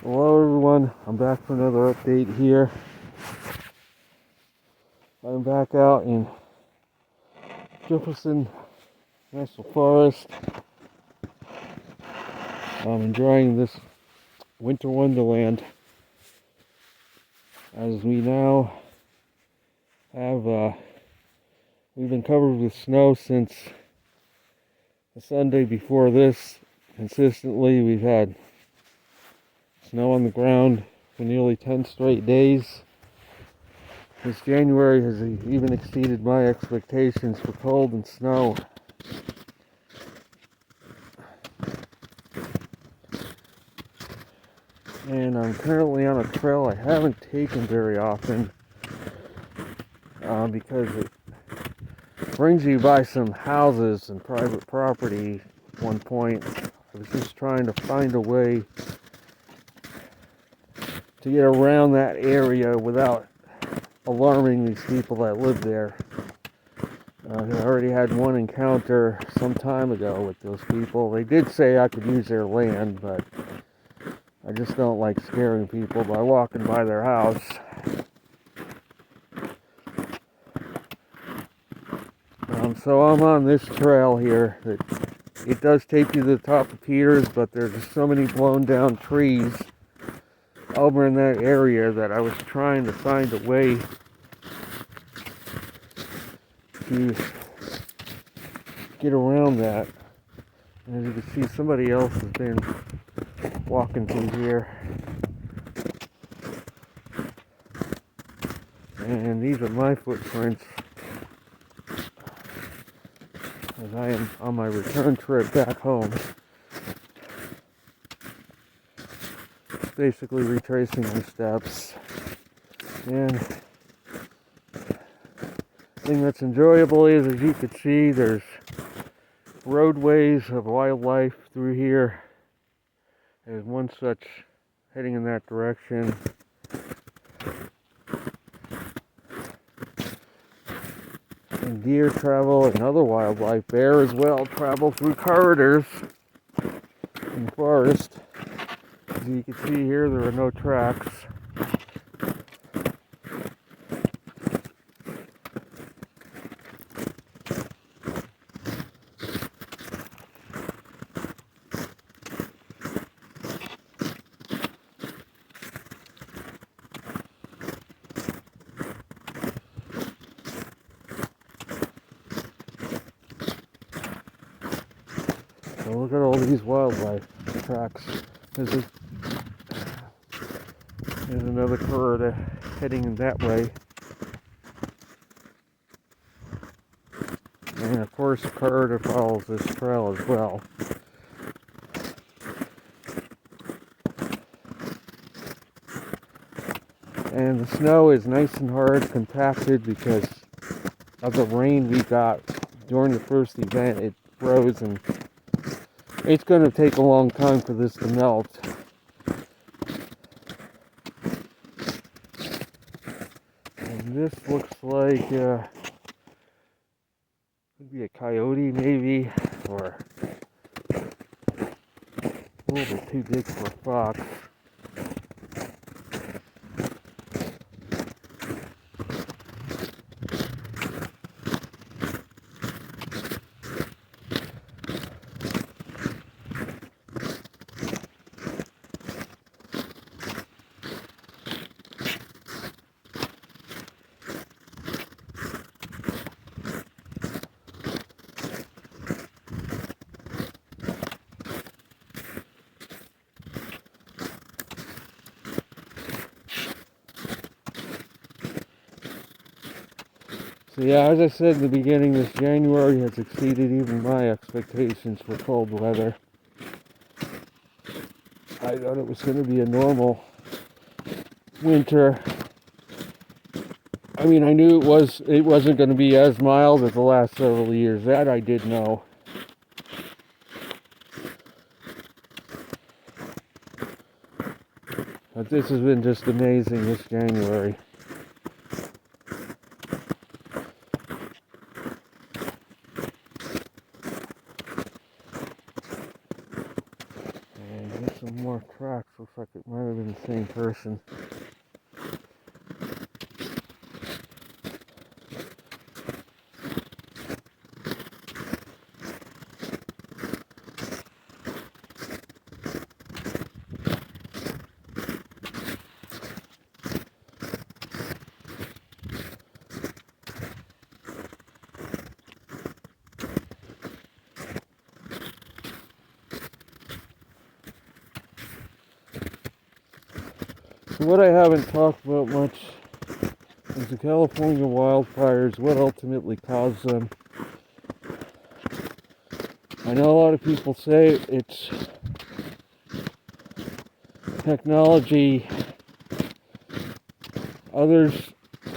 Hello everyone, I'm back for another update here. I'm back out in Jefferson National Forest. I'm enjoying this winter wonderland as we now have, we've been covered with snow since the Sunday before this. Consistently, we've had snow on the ground for nearly 10 straight days. This January has even exceeded my expectations for cold and snow. And I'm currently on a trail I haven't taken very often because it brings you by some houses and private property at one point. I was just trying to find a way to get around that area without alarming these people that live there. I already had one encounter some time ago with those people. They did say I could use their land, but I just don't like scaring people by walking by their house. So I'm on this trail here. It does take you to the top of Peters, but there's just so many blown down trees over in that area that I was trying to find a way to get around that. And as you can see, somebody else has been walking through here. And these are my footprints as I am on my return trip back home. Basically retracing my steps. And the thing that's enjoyable is, as you can see, there's roadways of wildlife through here. There's one such heading in that direction. And deer travel, and other wildlife, bear as well, travel through corridors in the forest. As you can see here, there are no tracks. So look at all these wildlife tracks. There's another corridor heading in that way. And of course the corridor follows this trail as well. And the snow is nice and hard, compacted because of the rain we got during the first event. It froze, and it's going to take a long time for this to melt. And this looks like could be a coyote maybe, or a little bit too big for a fox. So yeah, as I said in the beginning, this January has exceeded even my expectations for cold weather. I thought it was going to be a normal winter. I mean, I knew it wasn't going to be as mild as the last several years. That I did know. But this has been just amazing this January. And here's some more tracks. Looks like it might have been the same person. So what I haven't talked about much is the California wildfires, what ultimately caused them. I know a lot of people say it's technology. Others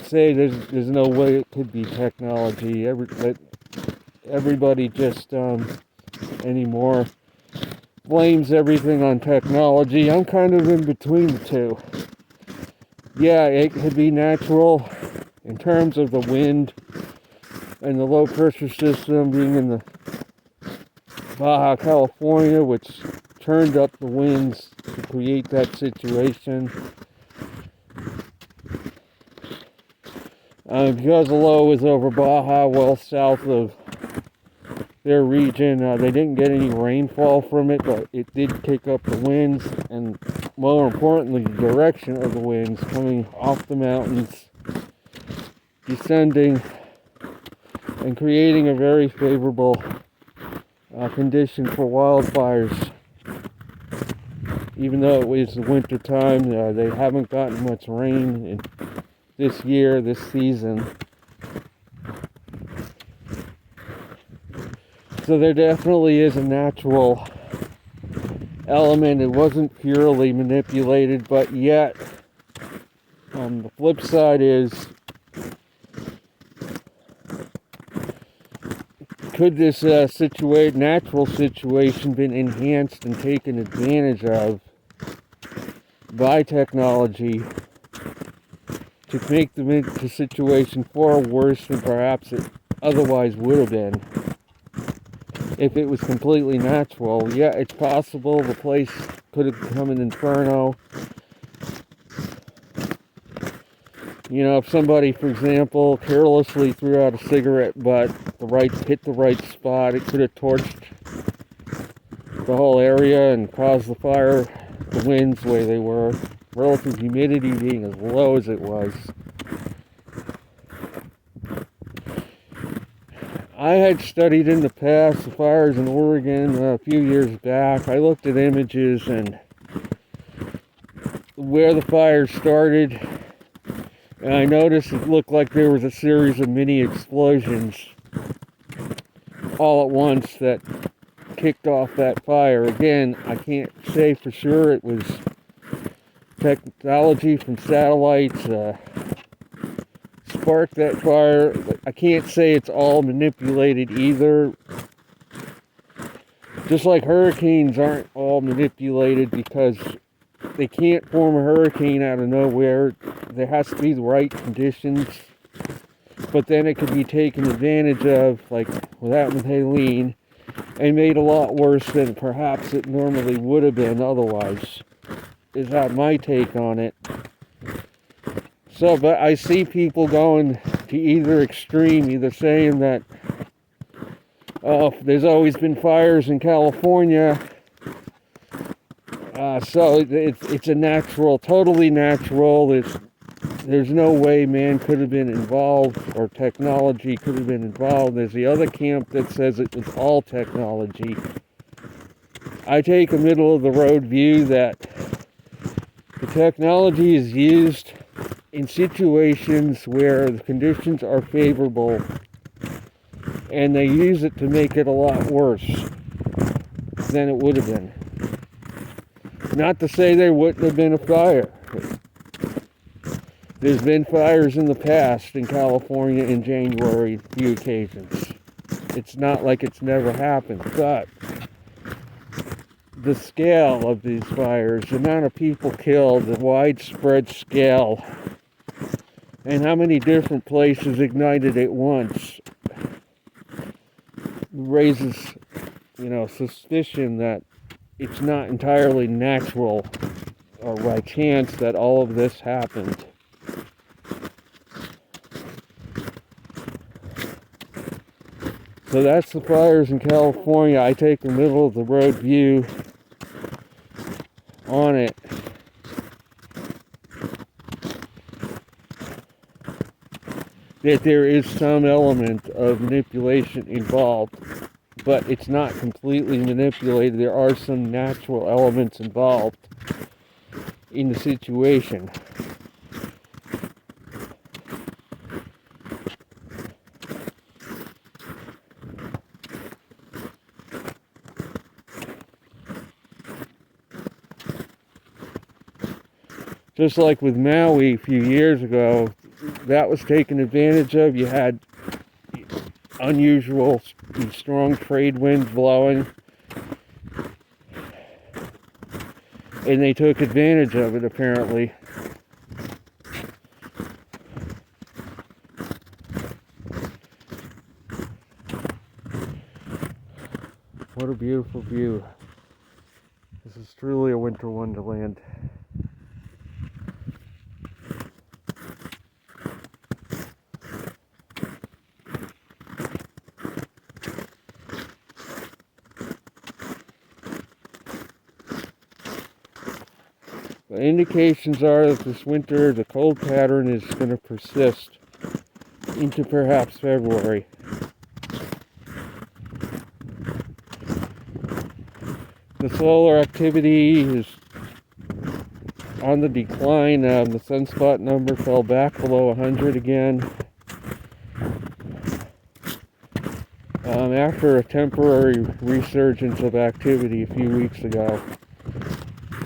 say there's no way it could be technology. Everybody just anymore blames everything on technology. I'm kind of in between the two. Yeah, it could be natural in terms of the wind and the low pressure system being in the Baja California, which turned up the winds to create that situation. Because the low was over Baja, well south of their region, they didn't get any rainfall from it, but it did kick up the winds, and more importantly, the direction of the winds coming off the mountains, descending, and creating a very favorable condition for wildfires. Even though it was the winter time, they haven't gotten much rain this year, this season. So there definitely is a natural element. It wasn't purely manipulated, but yet the flip side is, could this natural situation been enhanced and taken advantage of by technology to make the situation far worse than perhaps it otherwise would have been if it was completely natural? Yeah, it's possible the place could have become an inferno. You know, if somebody, for example, carelessly threw out a cigarette butt, hit the right spot, it could have torched the whole area and caused the fire, the winds the way they were, relative humidity being as low as it was. I had studied in the past the fires in Oregon a few years back. I looked at images and where the fires started, and I noticed it looked like there was a series of mini explosions all at once that kicked off that fire. Again, I can't say for sure it was technology from satellites sparked that fire. I can't say it's all manipulated either. Just like hurricanes aren't all manipulated, because they can't form a hurricane out of nowhere. There has to be the right conditions, but then it could be taken advantage of, like what happened with Helene, and made a lot worse than perhaps it normally would have been otherwise, is that my take on it. So, but I see people going to either extreme, either saying that, oh, there's always been fires in California, so it's a natural, totally natural. There's no way man could have been involved, or technology could have been involved. There's the other camp that says it was all technology. I take a middle of the road view that the technology is used in situations where the conditions are favorable, and they use it to make it a lot worse than it would have been. Not to say there wouldn't have been a fire. There's been fires in the past in California in January, a few occasions. It's not like it's never happened, but the scale of these fires, the amount of people killed, the widespread scale, and how many different places ignited at once raises, suspicion that it's not entirely natural or by chance that all of this happened. So that's the fires in California. I take the middle of the road view on it. That there is some element of manipulation involved, but it's not completely manipulated. There are some natural elements involved in the situation. Just like with Maui a few years ago, that was taken advantage of. You had unusual strong trade winds blowing, and they took advantage of it apparently. What a beautiful view. This is truly a winter wonderland. The indications are that this winter, the cold pattern is going to persist into perhaps February. The solar activity is on the decline. The sunspot number fell back below 100 again. After a temporary resurgence of activity a few weeks ago.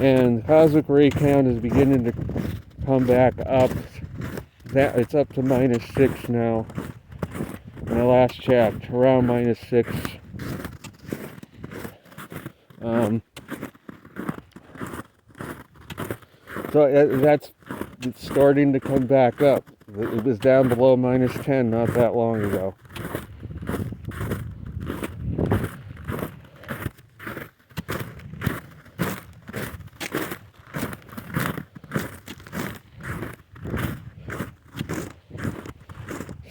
And the cosmic ray count is beginning to come back up. It's up to -6 now. When I last checked, around -6. So that's it's starting to come back up. It was down below -10 not that long ago.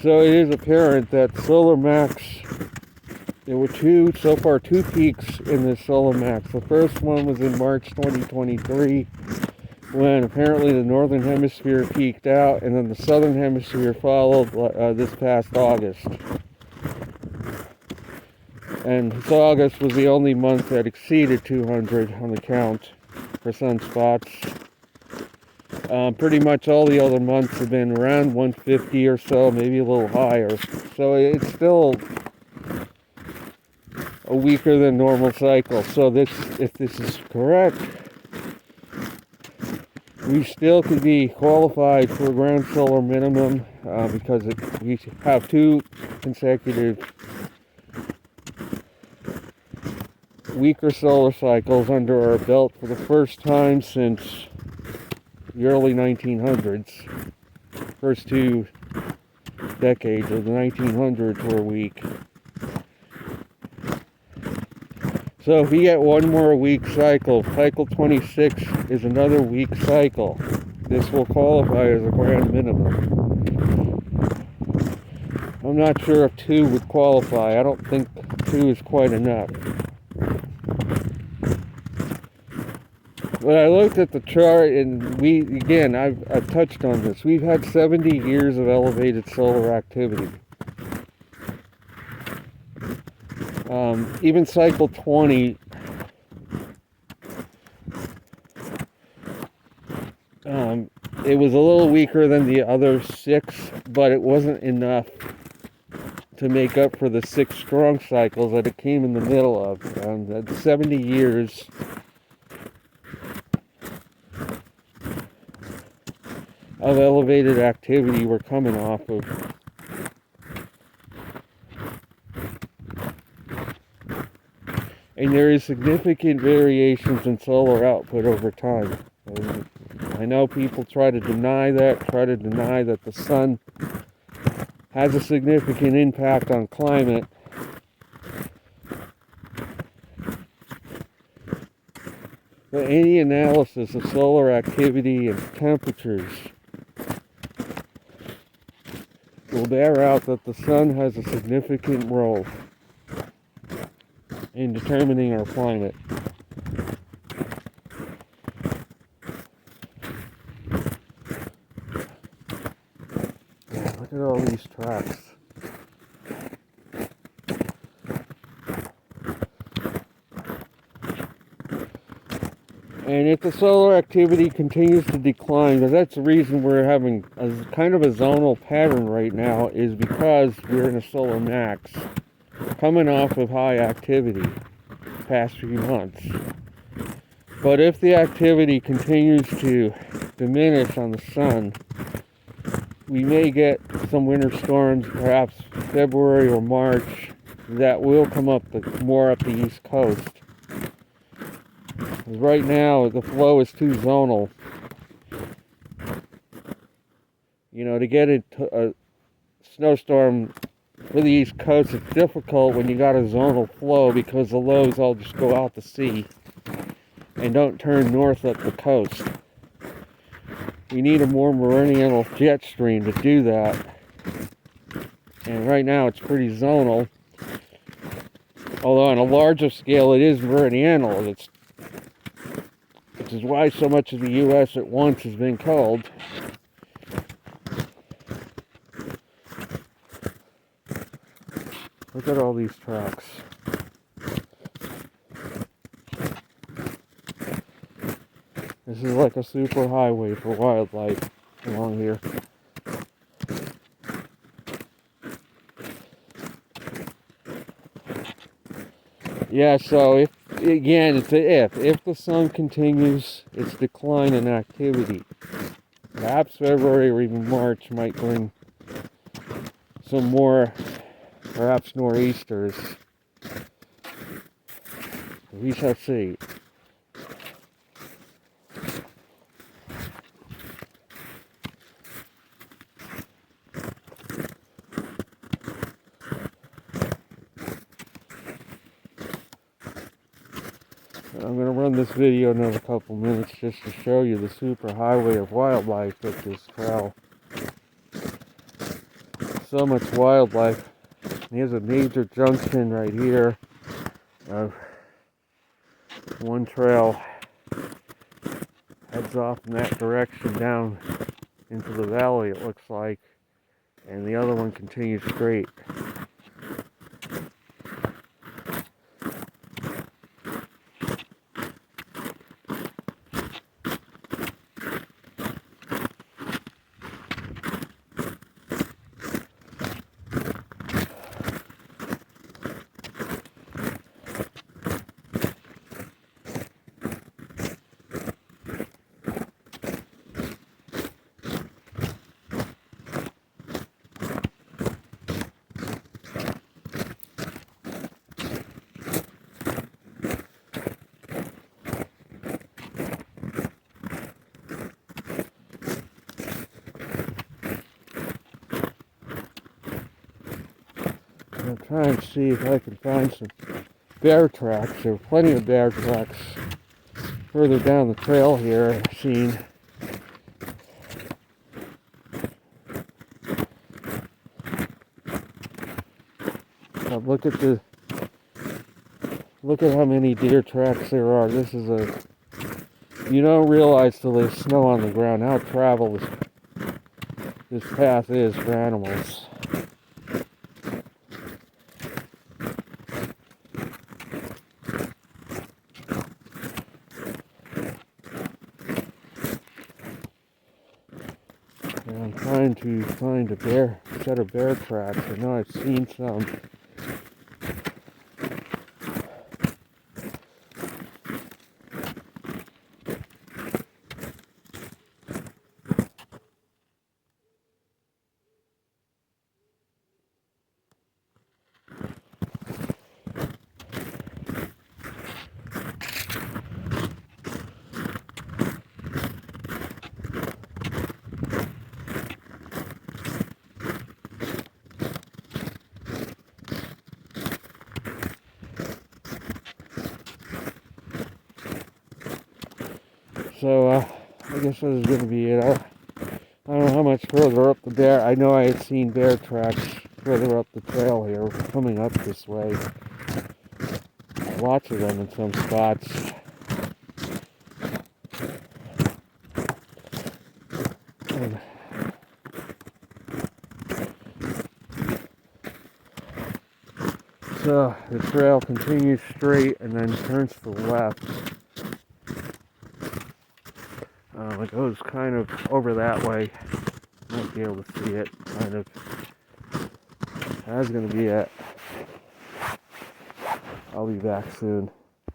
So it is apparent that solar max, there were so far two peaks in the solar max. The first one was in March 2023, when apparently the northern hemisphere peaked out, and then the southern hemisphere followed this past August. And this August was the only month that exceeded 200 on the count for sunspots. Pretty much all the other months have been around 150 or so, maybe a little higher. So it's still a weaker than normal cycle. So if this is correct, we still could be qualified for a ground solar minimum because we have two consecutive weaker solar cycles under our belt for the first time since the early 1900s. First two decades of the 1900s were weak. So if we get one more weak cycle, cycle 26 is another weak cycle. This will qualify as a grand minimum. I'm not sure if 2 would qualify. I don't think 2 is quite enough. But I looked at the chart, and I've touched on this. We've had 70 years of elevated solar activity. Even cycle 20, it was a little weaker than the other 6, but it wasn't enough to make up for the 6 strong cycles that it came in the middle of. The 70 years of elevated activity we're coming off of. And there is significant variations in solar output over time. And I know people try to deny that the sun has a significant impact on climate. But any analysis of solar activity and temperatures will bear out that the sun has a significant role in determining our climate. Yeah, look at all these tracks. And if the solar activity continues to decline, because that's the reason we're having a kind of a zonal pattern right now, is because we're in a solar max, coming off of high activity the past few months. But if the activity continues to diminish on the sun, we may get some winter storms, perhaps February or March, that will come up more up the East Coast. Right now, the flow is too zonal. You know, to get into a snowstorm for the East Coast, it's difficult when you got a zonal flow because the lows all just go out to sea and don't turn north up the coast. We need a more meridional jet stream to do that. And right now it's pretty zonal. Although on a larger scale it is meridional. Which is why so much of the U.S. at once has been cold. Look at all these tracks. This is like a super highway for wildlife along here. Yeah, so if the sun continues its decline in activity, perhaps February or even March might bring some more, perhaps nor'easters. We shall see. I'm going to run this video another couple minutes just to show you the super highway of wildlife at this trail. So much wildlife. Here's a major junction right here of one trail heads off in that direction down into the valley, it looks like, and the other one continues straight. I'm trying to see if I can find some bear tracks. There are plenty of bear tracks further down the trail here I've seen. Now look at how many deer tracks there are. You don't realize till there's snow on the ground how traveled this path is for animals. And I'm trying to find a set of bear tracks. I know I've seen some. So I guess this is going to be it. I don't know how much further up the bear. I know I had seen bear tracks further up the trail here, coming up this way. Lots of them in some spots. And so the trail continues straight and then turns to the left. It goes kind of over that way. Might be able to see it, kind of. That's going to be it. I'll be back soon.